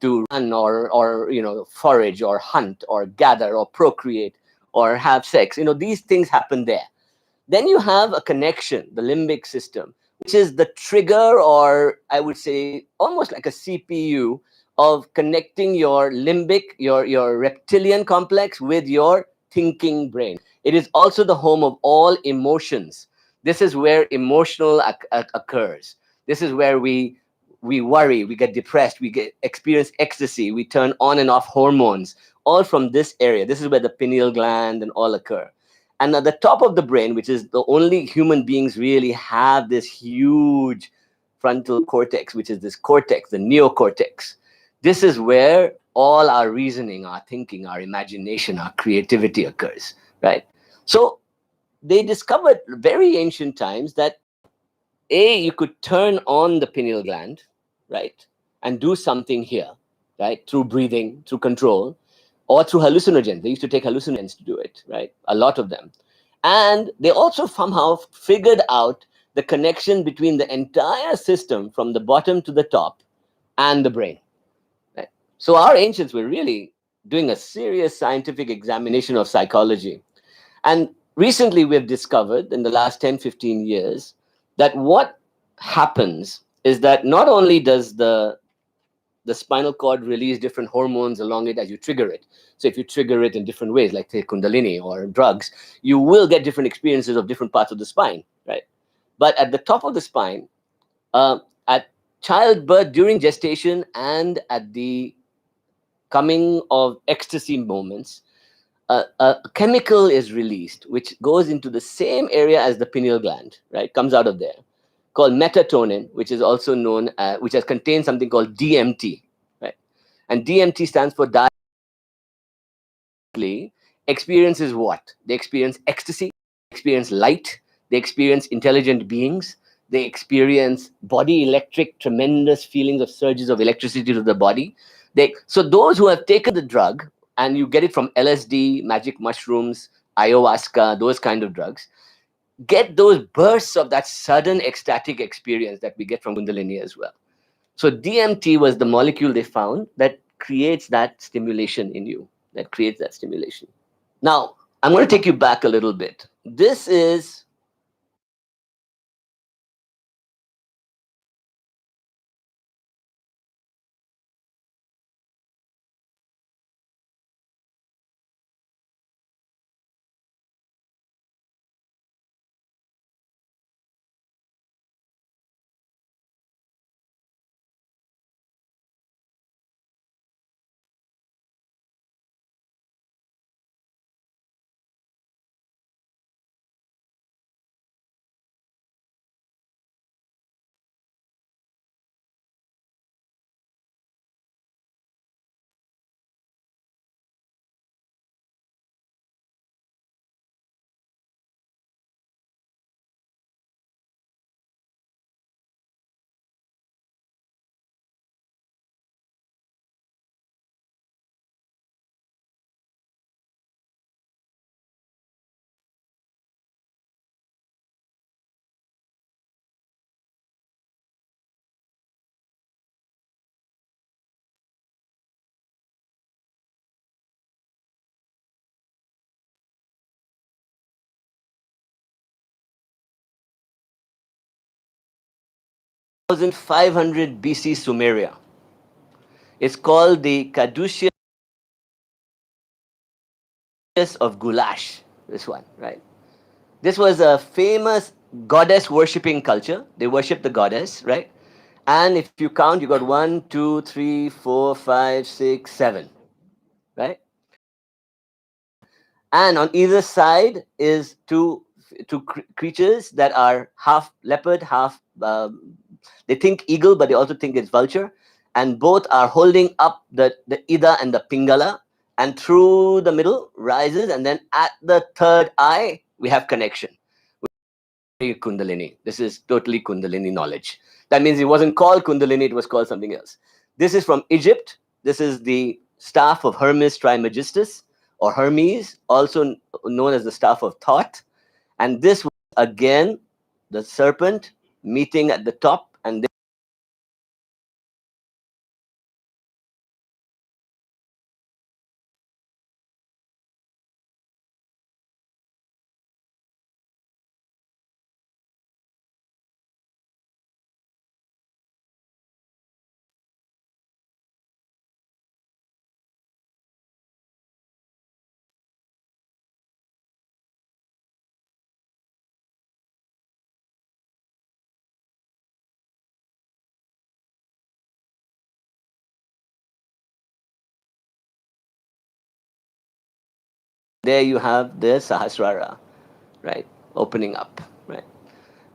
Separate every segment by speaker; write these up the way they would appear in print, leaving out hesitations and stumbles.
Speaker 1: to run or forage or hunt or gather or procreate or have sex. These things happen there. Then you have a connection, the limbic system, which is the trigger, or I would say almost like a CPU of connecting your limbic, your reptilian complex with your thinking brain. It is also the home of all emotions. This is where emotional occurs. This is where we worry, we get depressed, we experience ecstasy, we turn on and off hormones, all from this area. This is where the pineal gland and all occur. And at the top of the brain, which is the only human beings really have this huge frontal cortex, which is this cortex, the neocortex. This is where all our reasoning, our thinking, our imagination, our creativity occurs, right? So they discovered very ancient times that you could turn on the pineal gland, right, and do something here, right, through breathing, through control, or through hallucinogens. They used to take hallucinogens to do it, right? A lot of them. And they also somehow figured out the connection between the entire system from the bottom to the top and the brain. Right? So our ancients were really doing a serious scientific examination of psychology. And recently we've discovered in the last 10, 15 years that what happens is that not only does the spinal cord release different hormones along it as you trigger it. So if you trigger it in different ways, like say Kundalini or drugs, you will get different experiences of different parts of the spine, right? But at the top of the spine, at childbirth, during gestation, and at the coming of ecstasy moments, a chemical is released which goes into the same area as the pineal gland, right? Comes out of there, called metatonin, which is also known, which has contained something called DMT, right? And DMT stands for experiences what? They experience ecstasy, they experience light, they experience intelligent beings, they experience body electric, tremendous feelings of surges of electricity to the body. So those who have taken the drug, and you get it from LSD, magic mushrooms, ayahuasca, those kind of drugs, get those bursts of that sudden ecstatic experience that we get from Kundalini as well. So DMT was the molecule they found that creates that stimulation in you, that creates that stimulation. Now, I'm going to take you back a little bit. This is thousand 500 BC Sumeria. It's called the Caduceus of Gulash, this one, right? This was a famous goddess worshipping culture. They worship the goddess, right? And if you count, you got 1, 2, 3, 4, 5, 6, 7, right? And on either side is two creatures that are half leopard, half they think eagle, but they also think it's vulture, and both are holding up the Ida and the Pingala, and through the middle rises, and then at the third eye we have connection. Kundalini. This is totally Kundalini knowledge. That means it wasn't called Kundalini, it was called something else. This is from Egypt. This is the staff of Hermes Trismegistus, or Hermes, also known as the staff of thought. And this was again the serpent meeting at the top, and there you have the Sahasrara, right, opening up, right.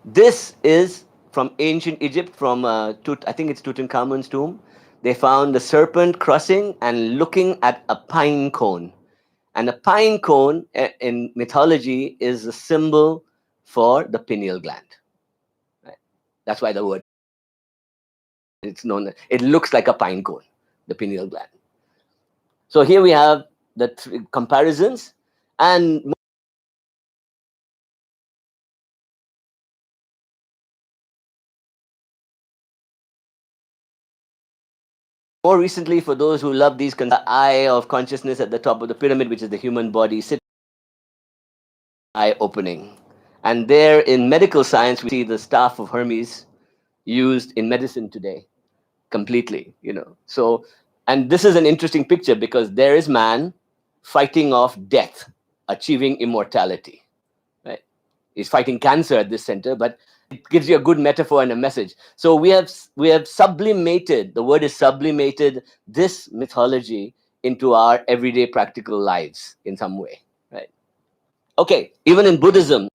Speaker 1: This is from ancient Egypt, from I think it's Tutankhamun's tomb. They found the serpent crossing and looking at a pine cone. And a pine cone in mythology is a symbol for the pineal gland. Right? That's why the word, it's known, it looks like a pine cone, the pineal gland. So here we have the comparisons, and more recently, for those who love these, the eye of consciousness at the top of the pyramid, which is the human body, sits eye opening. And there in medical science, we see the staff of Hermes used in medicine today completely, So, and this is an interesting picture because there is man fighting off death, achieving immortality, right? He's fighting cancer at this center, but it gives you a good metaphor and a message. So we have sublimated, the word is sublimated, this mythology into our everyday practical lives in some way, right? Okay, even in Buddhism,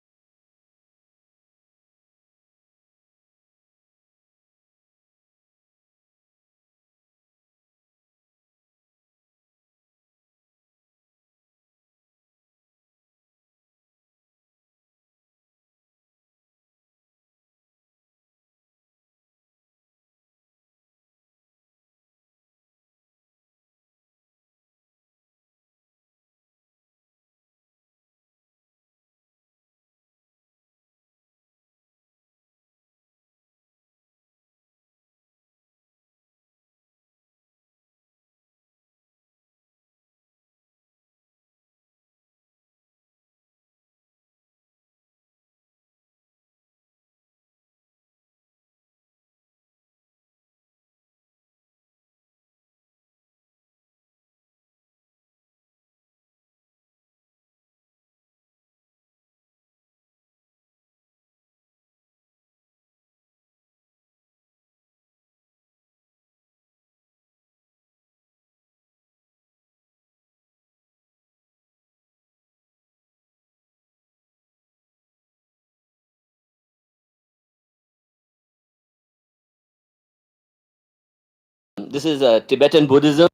Speaker 1: this is Tibetan Buddhism.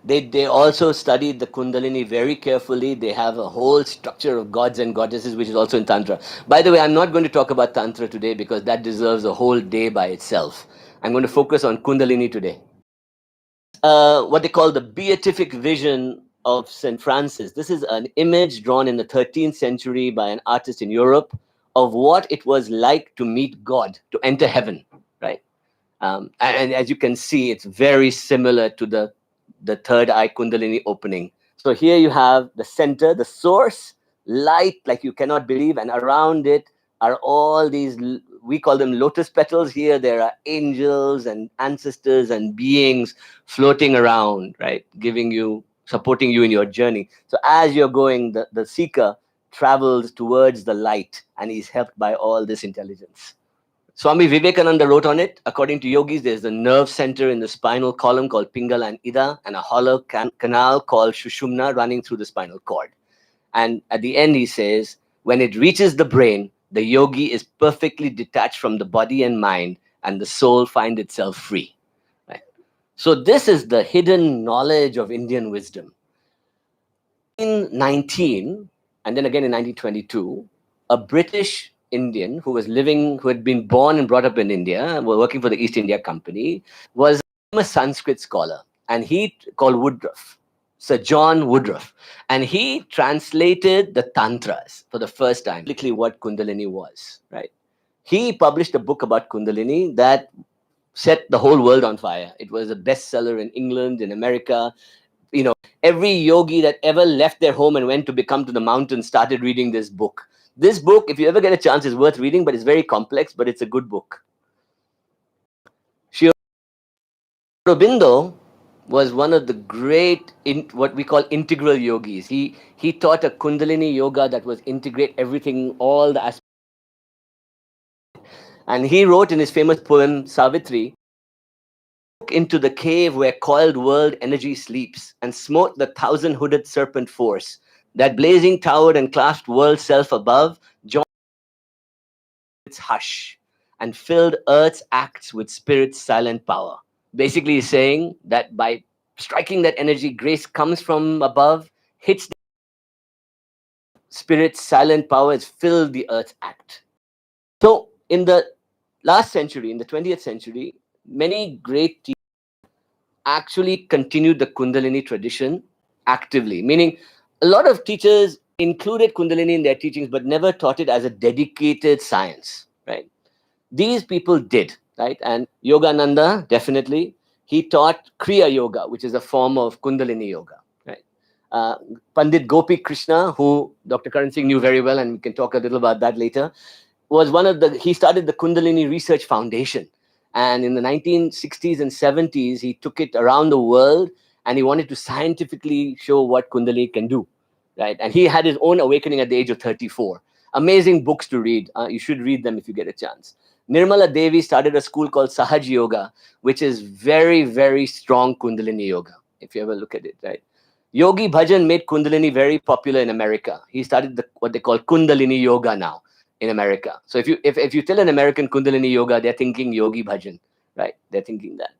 Speaker 1: They also studied the Kundalini very carefully. They have a whole structure of gods and goddesses, which is also in Tantra. By the way, I'm not going to talk about Tantra today because that deserves a whole day by itself. I'm going to focus on Kundalini today. What they call the Beatific vision of St. Francis. This is an image drawn in the 13th century by an artist in Europe of what it was like to meet God, to enter heaven, right? And as you can see, it's very similar to the third eye Kundalini opening. So here you have the center, the source, light like you cannot believe, and around it are all these we call them lotus petals. Here there are angels and ancestors and beings floating around, right, giving you, supporting you in your journey. So as you're going, the seeker travels towards the light, and he's helped by all this intelligence. Swami Vivekananda wrote on it. According to yogis, there's a nerve center in the spinal column called Pingala and Ida, and a hollow canal called Shushumna running through the spinal cord. And at the end, he says, when it reaches the brain, the yogi is perfectly detached from the body and mind, and the soul finds itself free. Right? So this is the hidden knowledge of Indian wisdom. In 19, and then again in 1922, a British Indian who had been born and brought up in India, working for the East India Company, was a Sanskrit scholar, and he called Woodruff, Sir John Woodruff, and he translated the Tantras for the first time, basically what Kundalini was, right? He published a book about Kundalini that set the whole world on fire. It was a bestseller in England, in America. Every yogi that ever left their home and went to become to the mountains started reading this book. This book, if you ever get a chance, is worth reading, but it's very complex, but it's a good book. Sri Aurobindo was one of the great, what we call integral yogis. He taught a Kundalini yoga that was integrate everything, all the aspects. And he wrote in his famous poem, Savitri, into the cave where coiled world energy sleeps, and smote the thousand-hooded serpent force, that blazing towered and clasped world self above, joined its hush, and filled earth's acts with spirit's silent power. Basically, he's saying that by striking that energy, grace comes from above, hits the spirit's silent power, has filled the earth's act. So in the last century, in the 20th century, many great teachers actually continued the Kundalini tradition actively, meaning a lot of teachers included Kundalini in their teachings but never taught it as a dedicated science, right? These people did, right? And Yogananda, definitely, he taught Kriya Yoga, which is a form of Kundalini Yoga, right? Pandit Gopi Krishna, who Dr. Karan Singh knew very well, and we can talk a little about that later, he started the Kundalini Research Foundation. And in the 1960s and 70s, he took it around the world, and he wanted to scientifically show what Kundalini can do, right? And he had his own awakening at the age of 34. Amazing books to read. You should read them if you get a chance. Nirmala Devi started a school called Sahaj Yoga, which is very, very strong Kundalini Yoga, if you ever look at it, right? Yogi Bhajan made Kundalini very popular in America. He started what they call Kundalini Yoga now in America. So if you tell an American Kundalini Yoga, they're thinking Yogi Bhajan, right? They're thinking that.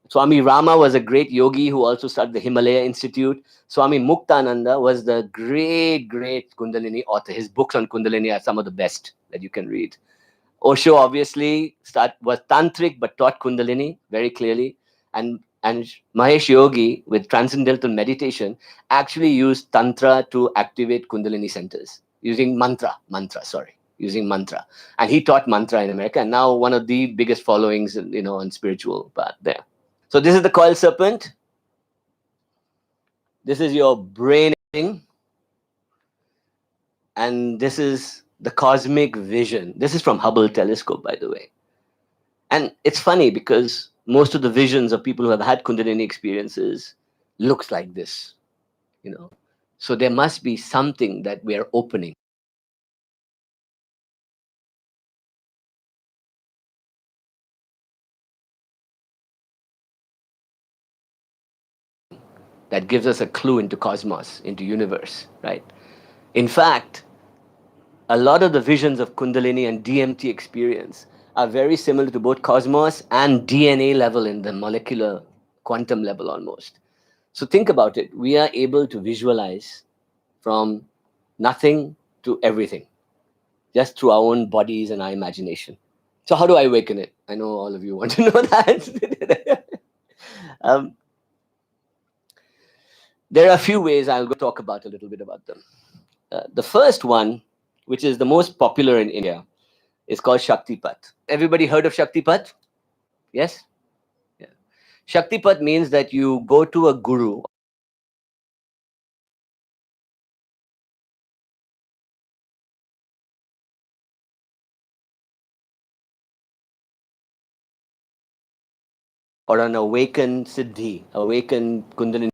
Speaker 1: Swami Rama was a great yogi who also started the Himalaya Institute. Swami Muktananda was the great, great Kundalini author. His books on Kundalini are some of the best that you can read. Osho obviously was tantric but taught Kundalini very clearly. And Mahesh Yogi with transcendental meditation actually used Tantra to activate Kundalini centers using using mantra. And he taught mantra in America, and now one of the biggest followings, on spiritual path there. So this is the coiled serpent. This is your brain, and this is the cosmic vision. This is from Hubble telescope, by the way. And it's funny because most of the visions of people who have had Kundalini experiences looks like this, So there must be something that we are opening. That gives us a clue into cosmos, into universe, right? In fact, a lot of the visions of Kundalini and DMT experience are very similar to both cosmos and DNA level in the molecular quantum level almost. So think about it. We are able to visualize from nothing to everything just through our own bodies and our imagination. So how do I awaken it? I know all of you want to know that. There are a few ways I'll go talk about a little bit about them. The first one, which is the most popular in India, is called Shaktipat. Everybody heard of Shaktipat? Yes? Yeah. Shaktipat means that you go to a guru or an awakened siddhi, awakened kundalini.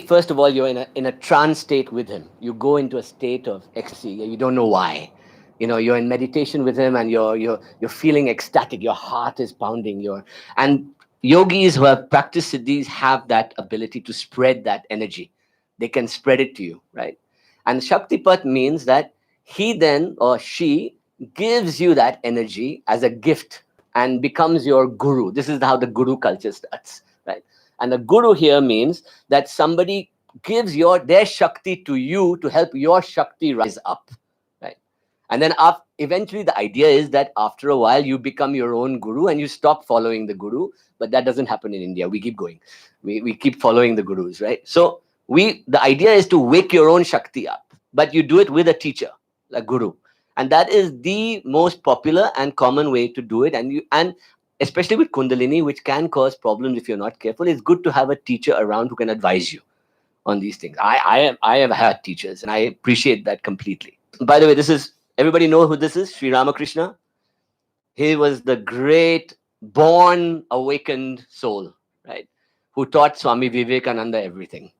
Speaker 1: First of all, you're in a trance state with him. You go into a state of ecstasy. You don't know why. You're in meditation with him, and you're feeling ecstatic. Your heart is pounding. And yogis who have practiced siddhis have that ability to spread that energy. They can spread it to you, right? And Shaktipat means that he then or she gives you that energy as a gift and becomes your guru. This is how the guru culture starts, right? And the guru here means that somebody gives their Shakti to you to help your Shakti rise up, right? And then eventually the idea is that after a while you become your own guru and you stop following the guru. But that doesn't happen in India. We keep going. We keep following the gurus, right? So the idea is to wake your own Shakti up, but you do it with a teacher, a guru. And that is the most popular and common way to do it. And especially with Kundalini, which can cause problems if you're not careful, it's good to have a teacher around who can advise you on these things. I have had teachers, and I appreciate that completely. By the way, everybody know who this is? Sri Ramakrishna. He was the great born awakened soul, right? Who taught Swami Vivekananda everything,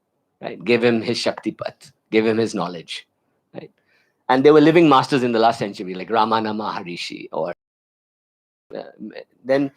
Speaker 1: right? Gave him his Shaktipat, gave him his knowledge, right? And they were living masters in the last century, like Ramana Maharishi, or then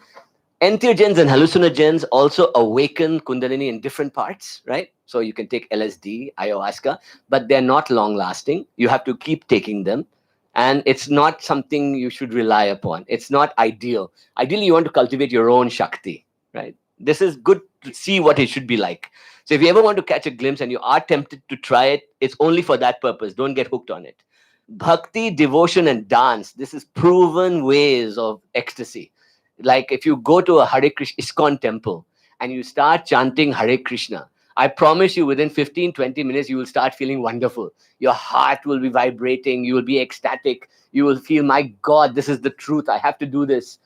Speaker 1: entheogens and hallucinogens also awaken Kundalini in different parts, right? So you can take LSD, ayahuasca, but they're not long lasting. You have to keep taking them. And it's not something you should rely upon. It's not ideal. Ideally, you want to cultivate your own Shakti, right? This is good to see what it should be like. So if you ever want to catch a glimpse and you are tempted to try it, it's only for that purpose. Don't get hooked on it. Bhakti, devotion, and dance. This is proven ways of ecstasy. Like if you go to a Hare Krishna ISKCON temple and you start chanting Hare Krishna, I promise you within 15-20 minutes, you will start feeling wonderful. Your heart will be vibrating. You will be ecstatic. You will feel, my God, this is the truth. I have to do this,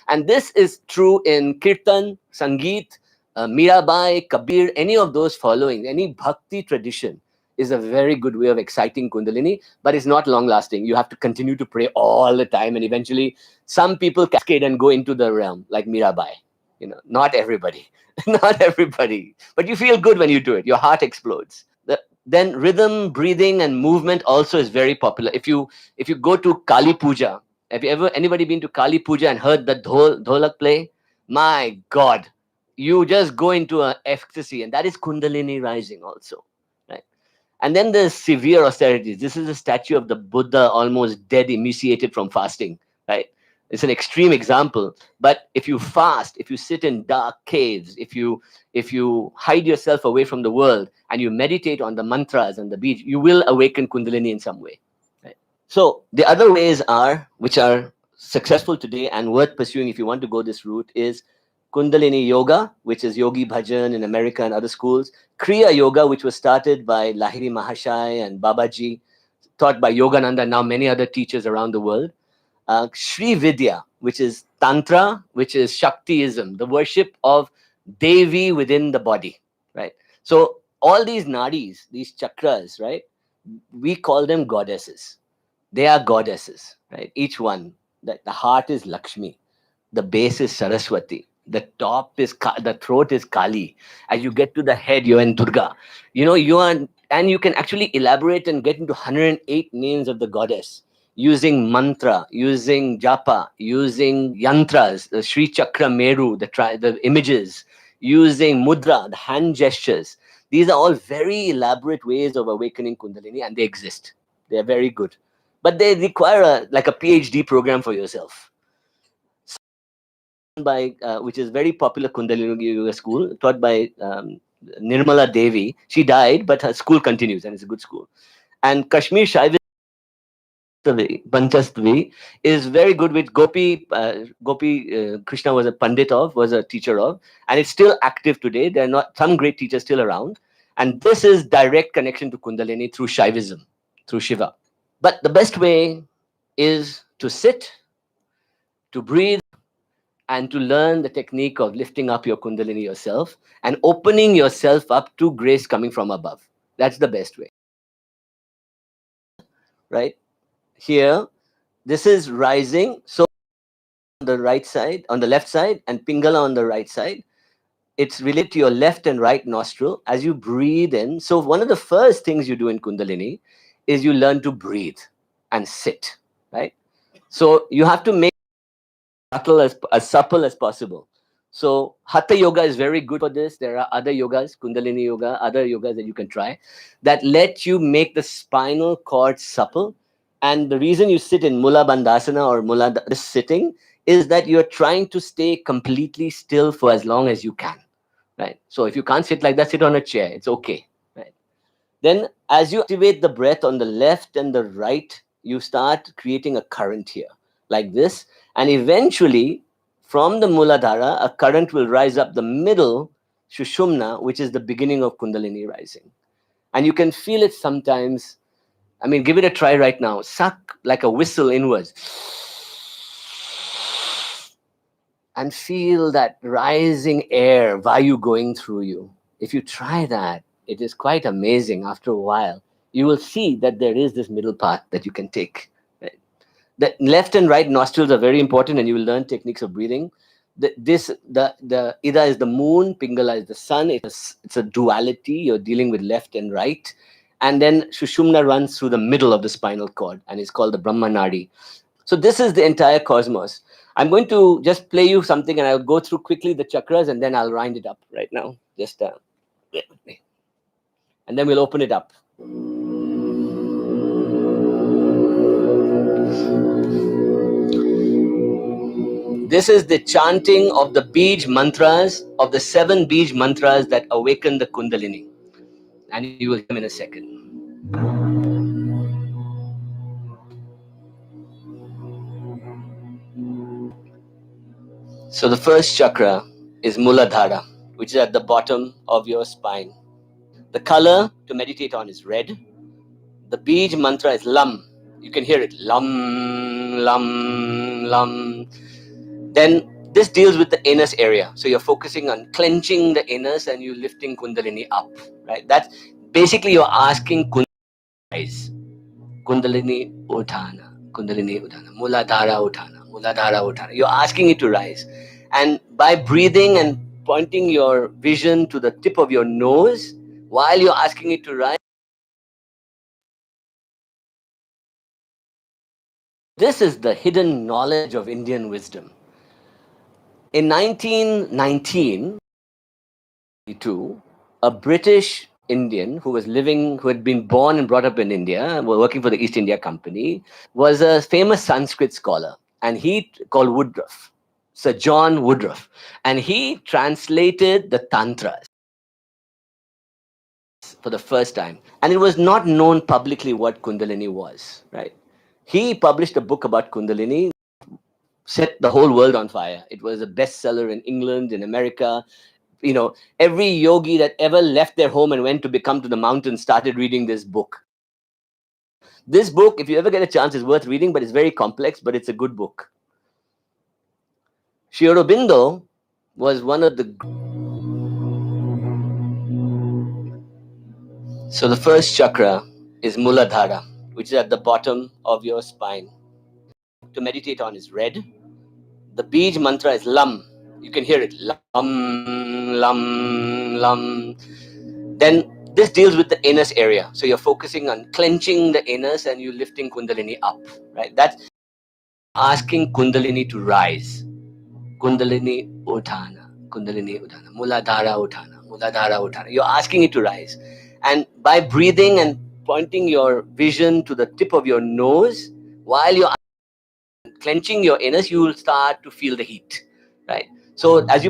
Speaker 1: And this is true in Kirtan, Sangeet, Mirabai, Kabir, any of those following, any bhakti tradition is a very good way of exciting Kundalini, but it's not long lasting. You have to continue to pray all the time. And eventually some people cascade and go into the realm like Mirabai. Not everybody. Not everybody. But you feel good when you do it. Your heart explodes. Then rhythm, breathing, and movement also is very popular. If you go to Kali Puja, have anybody been to Kali Puja and heard the dholak play? My God, you just go into an ecstasy, and that is Kundalini rising also, right? And then there's severe austerities. This is a statue of the Buddha almost dead, emaciated from fasting, right? It's an extreme example. But if you fast, if you sit in dark caves, if you hide yourself away from the world and you meditate on the mantras and the beach, you will awaken Kundalini in some way, right? So the other ways which are successful today and worth pursuing if you want to go this route, is Kundalini Yoga, which is Yogi Bhajan in America and other schools. Kriya Yoga, which was started by Lahiri Mahashai and Babaji, taught by Yogananda, now many other teachers around the world. Sri Vidya, which is Tantra, which is Shaktiism, the worship of Devi within the body, right? So all these nadis, these chakras, right? We call them goddesses. They are goddesses, right? Each one. The heart is Lakshmi. The base is Saraswati. The the throat is Kali. As you get to the head, you're in Durga. And you can actually elaborate and get into 108 names of the goddess using mantra, using japa, using yantras, the Sri Chakra Meru, the images, using mudra, the hand gestures. These are all very elaborate ways of awakening Kundalini, and they exist. They're very good. But they require a PhD program for yourself. Which is very popular Kundalini Yoga school, taught by Nirmala Devi. She died, but her school continues, and it's a good school. And Kashmir Shaivism Panchastvi is very good, which Gopi Krishna was a teacher of, and it's still active today. There are not some great teachers still around, and this is direct connection to Kundalini through Shaivism, through Shiva. But the best way is to sit, to breathe, and to learn the technique of lifting up your Kundalini yourself and opening yourself up to grace coming from above. That's the best way, right? Here, this is rising. So the right side, on the left side, and Pingala on the right side. It's related to your left and right nostril as you breathe in. So one of the first things you do in Kundalini is you learn to breathe and sit, right? So you have to make it as supple as possible. So Hatha Yoga is very good for this. There are other yogas, Kundalini Yoga, other yogas that you can try that let you make the spinal cord supple. And the reason you sit in Mula Bandhasana or Mula sitting is that you're trying to stay completely still for as long as you can, right? So if you can't sit like that, sit on a chair. It's okay, right? Then as you activate the breath on the left and the right, you start creating a current here like this. And eventually from the Muladhara, a current will rise up the middle, Shushumna, which is the beginning of Kundalini rising. And you can feel it sometimes. I mean, give it a try right now. Suck like a whistle inwards and feel that rising air, Vayu, going through you. If you try that, it is quite amazing. After a while, you will see that there is this middle path that you can take. Right? The left and right nostrils are very important, and you will learn techniques of breathing. The Ida is the moon, Pingala is the sun. It's a duality. You're dealing with left and right. And then Shushumna runs through the middle of the spinal cord and is called the Brahma Nadi. So this is the entire cosmos. I'm going to just play you something, and I'll go through quickly the chakras, and then I'll wind it up right now. Just wait with me. And then we'll open it up. This is the chanting of the Bij mantras, of the 7 Bij mantras that awaken the Kundalini. And you will hear them in a second. So the first chakra is Muladhara, which is at the bottom of your spine. The color to meditate on is red. The Bij mantra is Lam. You can hear it. Lam, Lam, Lam. Then this deals with the anus area. So you're focusing on clenching the anus and you lifting Kundalini up, right? That's basically you're asking Kundalini to rise. Kundalini Uthana, Kundalini Uthana, Muladhara Uthana, Muladhara Uthana. You're asking it to rise. And by breathing and pointing your vision to the tip of your nose while you're asking it to rise, this is the hidden knowledge of Indian wisdom. In 1919, a British Indian who had been born and brought up in India, working for the East India Company, was a famous Sanskrit scholar, and he called Woodruff, Sir John Woodruff, and he translated the Tantras for the first time. And it was not known publicly what Kundalini was, right? He published a book about Kundalini, set the whole world on fire. It was a bestseller in England, in America. You know, every yogi that ever left their home and went to become to the mountains started reading this book. This book, if you ever get a chance, is worth reading, but it's very complex, but it's a good book. Sri Aurobindo was one of the... So the first chakra is Muladhara, which is at the bottom of your spine. To meditate on is red. The Bij mantra is Lam. You can hear it. Lam, Lam, Lam. Then this deals with the anus area. So you're focusing on clenching the anus and you lifting Kundalini up, right? That's asking Kundalini to rise. Kundalini Uthana, Kundalini Uthana, Muladhara Uthana, Muladhara Uthana. You're asking it to rise. And by breathing and pointing your vision to the tip of your nose while you're clenching your anus, you will start to feel the heat, right? So as you...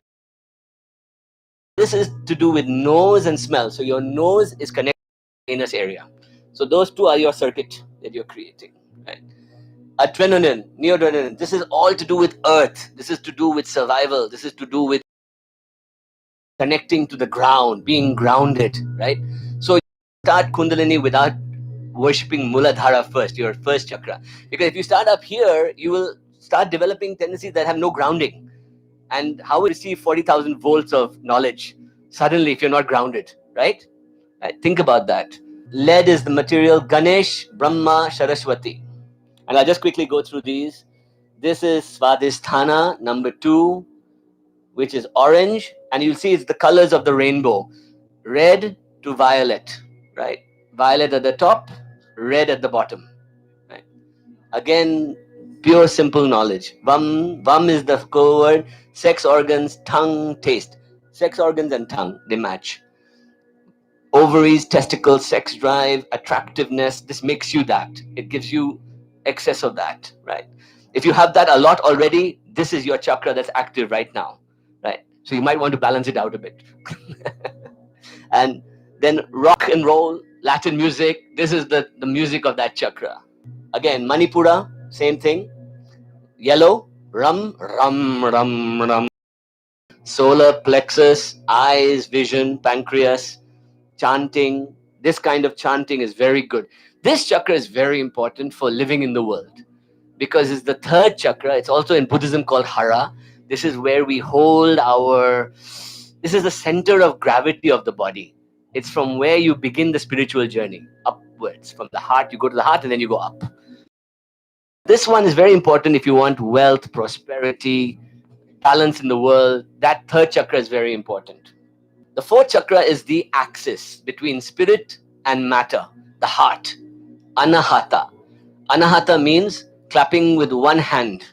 Speaker 1: This is to do with nose and smell. So your nose is connected to the anus area. So those two are your circuit that you're creating, right? Adrenaline, neoadrenaline. This is all to do with earth. This is to do with survival. This is to do with connecting to the ground, being grounded, right? So you start Kundalini without worshipping Muladhara first, your first chakra. Because if you start up here, you will start developing tendencies that have no grounding. And how will you receive 40,000 volts of knowledge suddenly if you're not grounded, right? Think about that. Lead is the material Ganesh, Brahma, Saraswati. And I'll just quickly go through these. This is Svadhisthana number 2, which is orange, and you'll see it's the colors of the rainbow, red to violet, right? Violet at the top, red at the bottom, right? Again, pure simple knowledge. Vam is the core word. Sex organs, tongue, taste. Sex organs and tongue, they match. Ovaries, testicles, sex drive, attractiveness, this makes you that. It gives you excess of that, right? If you have that a lot already, this is your chakra that's active right now, right? So you might want to balance it out a bit. And then rock and roll, Latin music, this is the music of that chakra. Again, Manipura, same thing. Yellow, rum, rum, rum, rum. Solar plexus, eyes, vision, pancreas, chanting. This kind of chanting is very good. This chakra is very important for living in the world because it's the third chakra. It's also in Buddhism called Hara. This is where we hold this is the center of gravity of the body. It's from where you begin the spiritual journey, upwards. From the heart, you go to the heart and then you go up. This one is very important if you want wealth, prosperity, balance in the world. That third chakra is very important. The fourth chakra is the axis between spirit and matter, the heart, anahata. Anahata means clapping with one hand.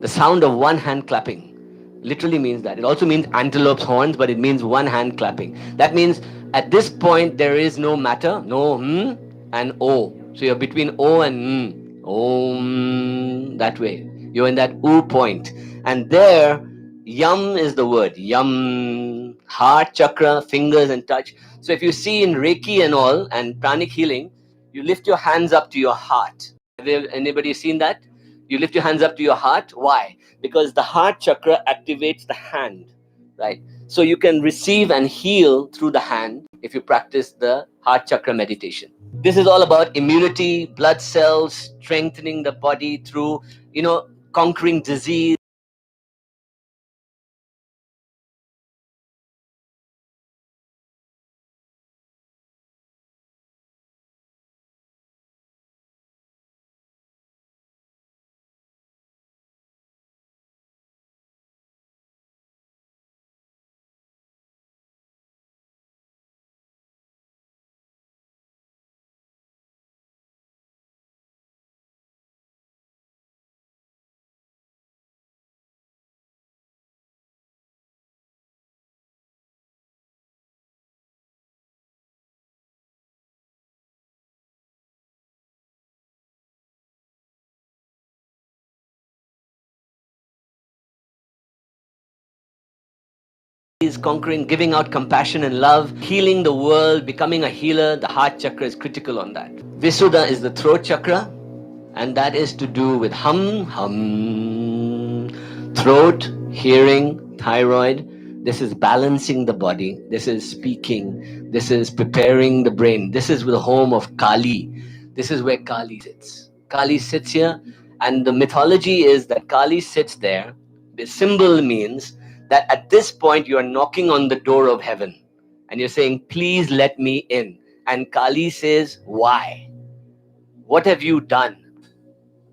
Speaker 1: The sound of one hand clapping literally means that. It also means antelope's horns, but it means one hand clapping. That means at this point there is no matter, no and o. So you're between o and om, that way. You're in that u point. And there, yum is the word. Yum, heart chakra, fingers and touch. So if you see in Reiki and all, and pranic healing, you lift your hands up to your heart. Have anybody seen that? You lift your hands up to your heart. Why? Because the heart chakra activates the hand, right? So you can receive and heal through the hand if you practice the heart chakra meditation. This is all about immunity, blood cells, strengthening the body through, conquering disease. Is conquering, giving out compassion and love, healing the world, becoming a healer. The heart chakra is critical on that. Visuddha is the throat chakra, and that is to do with throat, hearing, thyroid. This is balancing the body. This is speaking. This is preparing the brain. This is the home of Kali. This is where Kali sits. Kali sits here, and the mythology is that Kali sits there. The symbol means that at this point you are knocking on the door of heaven and you're saying, please let me in. And Kali says, why? What have you done?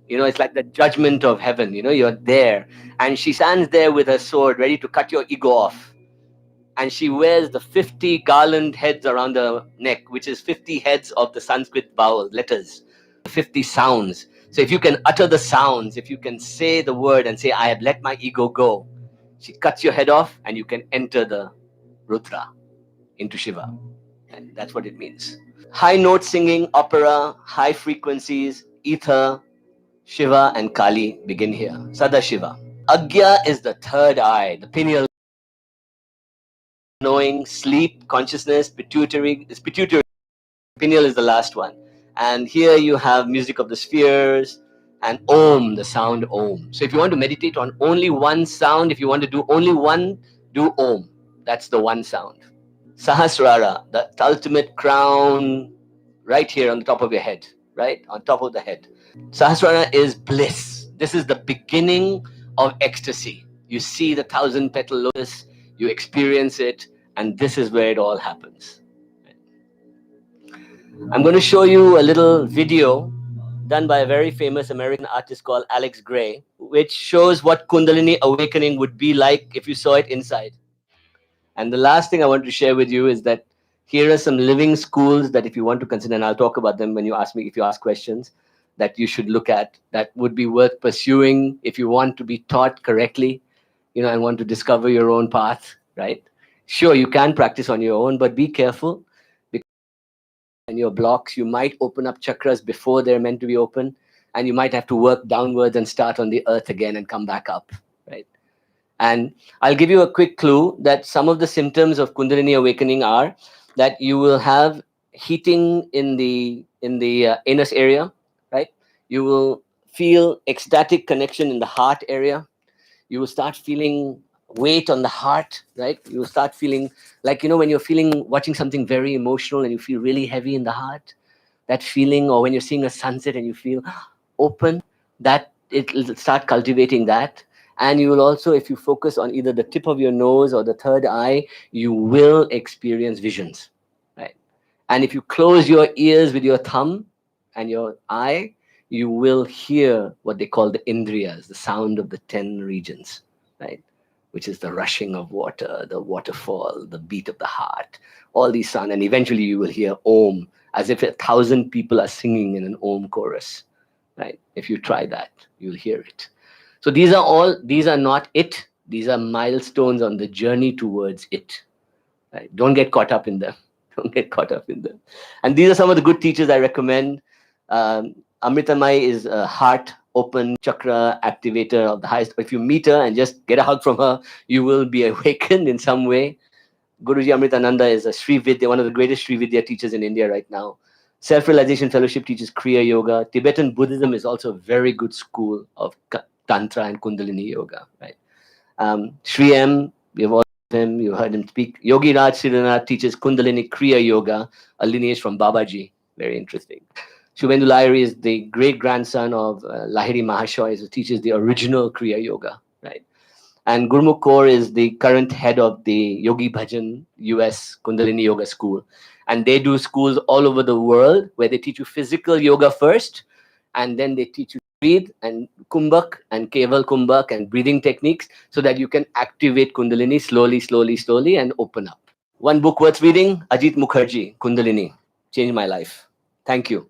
Speaker 1: It's like the judgment of heaven. You're there. And she stands there with her sword ready to cut your ego off. And she wears the 50 garland heads around her neck, which is 50 heads of the Sanskrit vowel letters, 50 sounds. So if you can utter the sounds, if you can say the word and say, I have let my ego go, she cuts your head off and you can enter the Rudra into Shiva. And that's what it means. High note singing, opera, high frequencies, ether, Shiva and Kali begin here. Sadashiva. Agya is the third eye, the pineal. Knowing, sleep, consciousness, pituitary. Pineal is the last one. And here you have music of the spheres and Om, the sound Om. So if you want to meditate on only one sound, if you want to do only one, do Om. That's the one sound. Sahasrara, the ultimate crown, right here on the top of your head, right? On top of the head. Sahasrara is bliss. This is the beginning of ecstasy. You see the 1,000-petal lotus, you experience it, and this is where it all happens. I'm going to show you a little video done by a very famous American artist called Alex Gray, which shows what Kundalini awakening would be like if you saw it inside. And the last thing I want to share with you is that here are some living schools that if you want to consider, and I'll talk about them when you ask me, if you ask questions, that you should look at, that would be worth pursuing if you want to be taught correctly, and want to discover your own path, right? Sure, you can practice on your own, but be careful, because in your blocks, you might open up chakras before they're meant to be open, and you might have to work downwards and start on the earth again and come back up, right? And I'll give you a quick clue that some of the symptoms of Kundalini awakening are that you will have heating in the anus area, right? You will feel ecstatic connection in the heart area. You will start feeling weight on the heart, right? You will start feeling like, when you're watching something very emotional and you feel really heavy in the heart, that feeling, or when you're seeing a sunset and you feel open, that it'll start cultivating that. And you will also, if you focus on either the tip of your nose or the third eye, you will experience visions, right? And if you close your ears with your thumb and your eye, you will hear what they call the indriyas, the sound of the 10 regions, right? Which is the rushing of water, the waterfall, the beat of the heart, all these sounds. And eventually you will hear Om, as if 1,000 people are singing in an Om chorus, right? If you try that, you'll hear it. So these are not it. These are milestones on the journey towards it, right? Don't get caught up in them. Don't get caught up in them. And these are some of the good teachers I recommend. Amritamai is a heart open chakra activator of the highest. If you meet her and just get a hug from her, you will be awakened in some way. Guruji Amritananda is a Sri Vidya, one of the greatest Sri Vidya teachers in India right now. Self-Realization Fellowship teaches Kriya Yoga. Tibetan Buddhism is also a very good school of Tantra and Kundalini Yoga, right? Sri M, you've all heard him, you heard him speak. Yogi Raj Srinath teaches Kundalini Kriya Yoga, a lineage from Babaji. Very interesting. Shubhendu Lahiri is the great-grandson of Lahiri Mahashoy, who teaches the original Kriya Yoga, right? And Gurmukh Kaur is the current head of the Yogi Bhajan US Kundalini Yoga School. And they do schools all over the world where they teach you physical yoga first, and then they teach you breathe and kumbhak and keval kumbhak and breathing techniques so that you can activate Kundalini slowly, slowly, slowly and open up. One book worth reading, Ajit Mukherjee, Kundalini. Changed my life. Thank you.